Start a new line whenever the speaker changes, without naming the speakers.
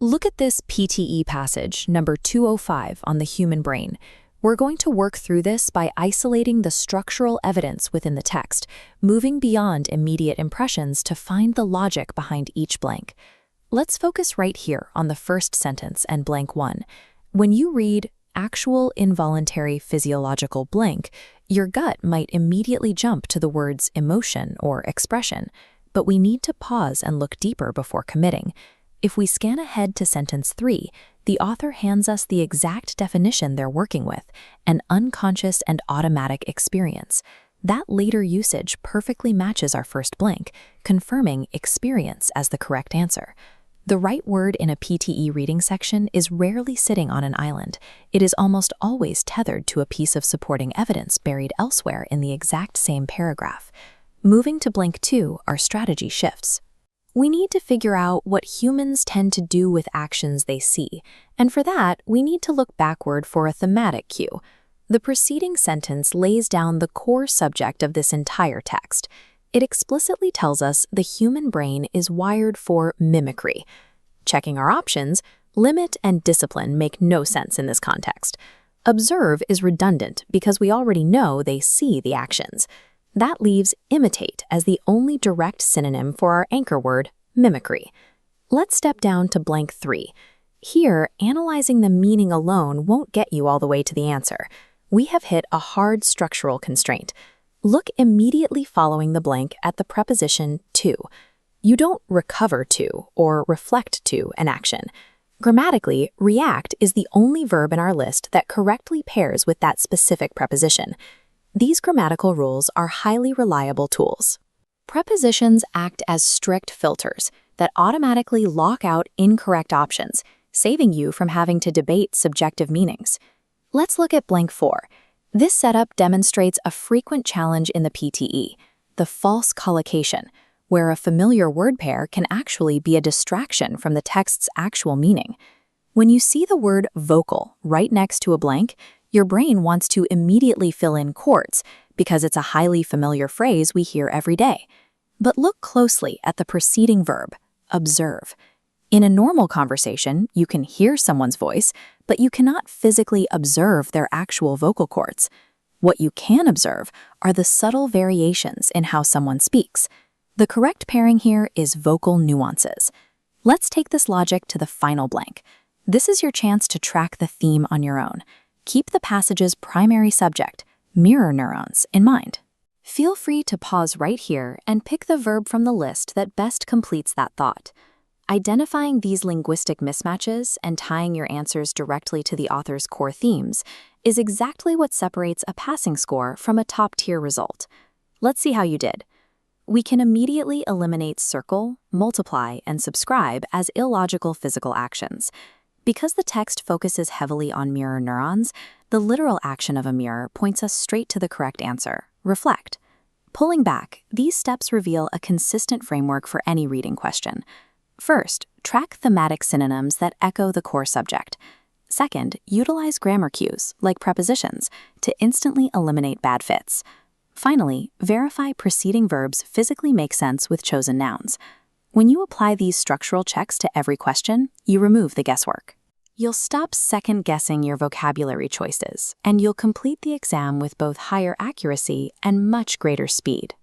Look at this PTE passage, number 205, on the human brain. We're going to work through this by isolating the structural evidence within the text, moving beyond immediate impressions to find the logic behind each blank. Let's focus right here on the first sentence and blank 1. When you read actual involuntary physiological blank, your gut might immediately jump to the words emotion or expression, but we need to pause and look deeper before committing. If we scan ahead to sentence 3, the author hands us the exact definition they're working with, an unconscious and automatic experience. That later usage perfectly matches our first blank, confirming experience as the correct answer. The right word in a PTE reading section is rarely sitting on an island. It is almost always tethered to a piece of supporting evidence buried elsewhere in the exact same paragraph. Moving to blank 2, our strategy shifts. We need to figure out what humans tend to do with actions they see, and for that, we need to look backward for a thematic cue. The preceding sentence lays down the core subject of this entire text. It explicitly tells us the human brain is wired for mimicry. Checking our options, limit and discipline make no sense in this context. Observe is redundant because we already know they see the actions. That leaves imitate as the only direct synonym for our anchor word, mimicry. Let's step down to blank 3. Here, analyzing the meaning alone won't get you all the way to the answer. We have hit a hard structural constraint. Look immediately following the blank at the preposition to. You don't recover to or reflect to an action. Grammatically, react is the only verb in our list that correctly pairs with that specific preposition. These grammatical rules are highly reliable tools. Prepositions act as strict filters that automatically lock out incorrect options, saving you from having to debate subjective meanings. Let's look at blank 4. This setup demonstrates a frequent challenge in the PTE, the false collocation, where a familiar word pair can actually be a distraction from the text's actual meaning. When you see the word vocal right next to a blank, your brain wants to immediately fill in chords because it's a highly familiar phrase we hear every day. But look closely at the preceding verb, observe. In a normal conversation, you can hear someone's voice, but you cannot physically observe their actual vocal cords. What you can observe are the subtle variations in how someone speaks. The correct pairing here is vocal nuances. Let's take this logic to the final blank. This is your chance to track the theme on your own. Keep the passage's primary subject, mirror neurons, in mind. Feel free to pause right here and pick the verb from the list that best completes that thought. Identifying these linguistic mismatches and tying your answers directly to the author's core themes is exactly what separates a passing score from a top-tier result. Let's see how you did. We can immediately eliminate circle, multiply, and subscribe as illogical physical actions. Because the text focuses heavily on mirror neurons, the literal action of a mirror points us straight to the correct answer, reflect. Pulling back, these steps reveal a consistent framework for any reading question. First, track thematic synonyms that echo the core subject. Second, utilize grammar cues, like prepositions, to instantly eliminate bad fits. Finally, verify preceding verbs physically make sense with chosen nouns. When you apply these structural checks to every question, you remove the guesswork. You'll stop second-guessing your vocabulary choices, and you'll complete the exam with both higher accuracy and much greater speed.